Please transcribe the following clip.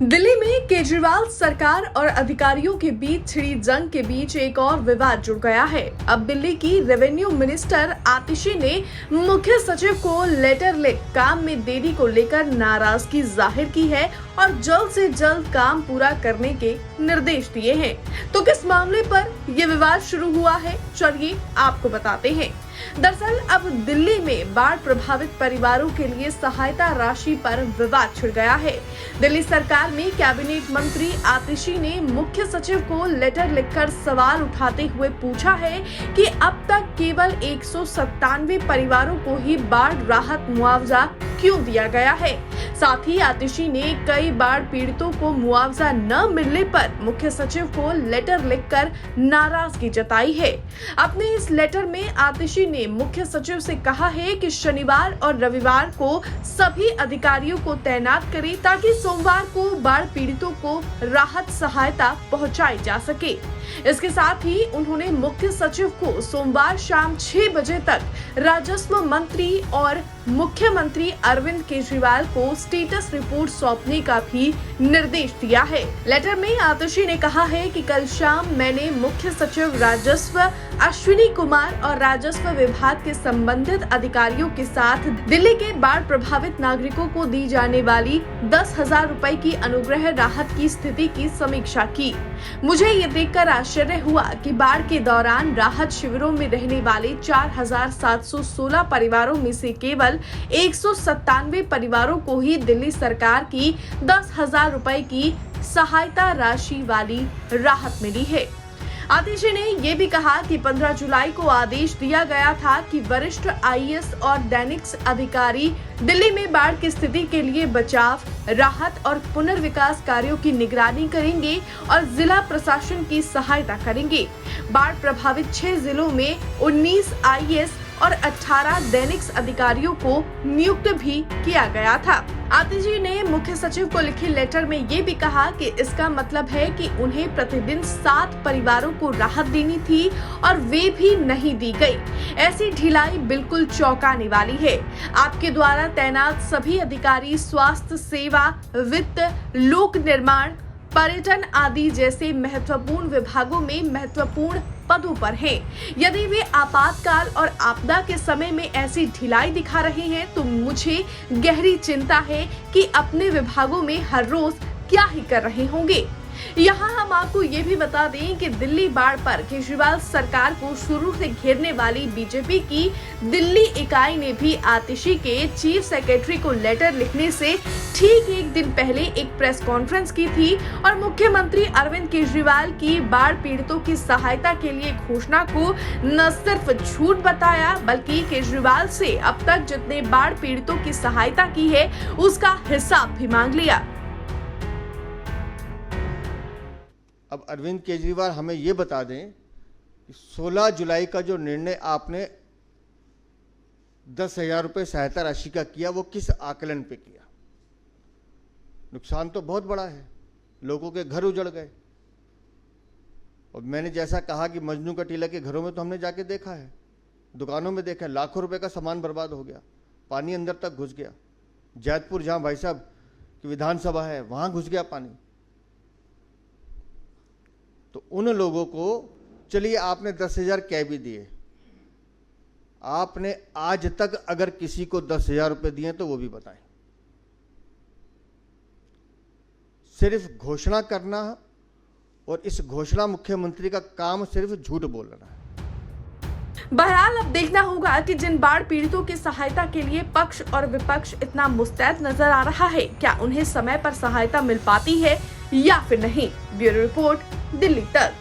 दिल्ली में केजरीवाल सरकार और अधिकारियों के बीच छिड़ी जंग के बीच एक और विवाद जुड़ गया है। अब दिल्ली की रेवेन्यू मिनिस्टर आतिशी ने मुख्य सचिव को लेटर लिख काम में देरी को लेकर नाराजगी जाहिर की है और जल्द से जल्द काम पूरा करने के निर्देश दिए हैं। तो किस मामले पर यह विवाद शुरू हुआ है, चलिए आपको बताते हैं। दरअसल अब दिल्ली में बाढ़ प्रभावित परिवारों के लिए सहायता राशि पर विवाद छिड़ गया है। दिल्ली सरकार में कैबिनेट मंत्री आतिशी ने मुख्य सचिव को लेटर लिखकर सवाल उठाते हुए पूछा है कि अब तक केवल 197 परिवारों को ही बाढ़ राहत मुआवजा क्यों दिया गया है। साथ ही आतिशी ने कई बाढ़ पीड़ितों को मुआवजा न मिलने पर मुख्य सचिव को लेटर लिखकर नाराजगी जताई है। अपने इस लेटर में आतिशी ने मुख्य सचिव से कहा है कि शनिवार और रविवार को सभी अधिकारियों को तैनात करें ताकि सोमवार को बाढ़ पीड़ितों को राहत सहायता पहुंचाई जा सके। इसके साथ ही उन्होंने मुख्य सचिव को सोमवार शाम 6 बजे तक राजस्व मंत्री और मुख्यमंत्री अरविंद केजरीवाल को स्टेटस रिपोर्ट सौंपने का भी निर्देश दिया है। लेटर में आतिशी ने कहा है कि कल शाम मैंने मुख्य सचिव राजस्व अश्विनी कुमार और राजस्व विभाग के संबंधित अधिकारियों के साथ दिल्ली के बाढ़ प्रभावित नागरिकों को दी जाने वाली 10,000 रुपए की अनुग्रह राहत की स्थिति की समीक्षा की। मुझे ये देखकर आश्चर्य हुआ कि बाढ़ के दौरान राहत शिविरों में रहने वाले 4,716 परिवारों में से केवल 197 परिवारों को ही दिल्ली सरकार की 10,000 रुपए की सहायता राशि वाली राहत मिली है। आतिशी ने यह भी कहा कि 15 जुलाई को आदेश दिया गया था कि वरिष्ठ आईएएस और दैनिक अधिकारी दिल्ली में बाढ़ की स्थिति के लिए बचाव, राहत और पुनर्विकास कार्यों की निगरानी करेंगे और जिला प्रशासन की सहायता करेंगे। बाढ़ प्रभावित 6 जिलों में 19 आईएएस और 18 दैनिक अधिकारियों को नियुक्त भी किया गया था। आतिशी ने मुख्य सचिव को लिखे लेटर में ये भी कहा कि इसका मतलब है कि उन्हें प्रतिदिन 7 परिवारों को राहत देनी थी और वे भी नहीं दी गई। ऐसी ढिलाई बिल्कुल चौंकाने वाली है। आपके द्वारा तैनात सभी अधिकारी स्वास्थ्य सेवा, वित्त, लोक निर्माण, पर्यटन आदि जैसे महत्वपूर्ण विभागों में महत्वपूर्ण पदों पर हैं। यदि वे आपातकाल और आपदा के समय में ऐसी ढिलाई दिखा रहे हैं तो मुझे गहरी चिंता है कि अपने विभागों में हर रोज क्या ही कर रहे होंगे। यहाँ हम आपको ये भी बता दें कि दिल्ली बाढ़ पर केजरीवाल सरकार को शुरू से घेरने वाली बीजेपी की दिल्ली इकाई ने भी आतिशी के चीफ सेक्रेटरी को लेटर लिखने से ठीक एक दिन पहले एक प्रेस कॉन्फ्रेंस की थी और मुख्यमंत्री अरविंद केजरीवाल की बाढ़ पीड़ितों की सहायता के लिए घोषणा को न सिर्फ झूठ बताया बल्कि केजरीवाल से अब तक जितने बाढ़ पीड़ितों की सहायता की है उसका हिसाब भी मांग लिया। अब अरविंद केजरीवाल हमें ये बता दें कि 16 जुलाई का जो निर्णय आपने 10,000 रुपये सहायता राशि का किया वो किस आकलन पे किया। नुकसान तो बहुत बड़ा है, लोगों के घर उजड़ गए और मैंने जैसा कहा कि मजनू का टीला के घरों में तो हमने जाके देखा है, दुकानों में देखा है, लाखों रुपए का सामान बर्बाद हो गया, पानी अंदर तक घुस गया। जैतपुर जहां भाई साहब की विधानसभा है वहां घुस गया पानी। तो उन लोगों को चलिए आपने 10,000 कै भी दिए, आपने आज तक अगर किसी को 10,000 रुपए दिए तो वो भी बताएं। सिर्फ घोषणा करना और इस घोषणा मुख्यमंत्री का काम सिर्फ झूठ बोलना है। बहरहाल अब देखना होगा कि जिन बाढ़ पीड़ितों की सहायता के लिए पक्ष और विपक्ष इतना मुस्तैद नजर आ रहा है, क्या उन्हें समय पर सहायता मिल पाती है या फिर नहीं। ब्यूरो रिपोर्ट, दिल्ली तक।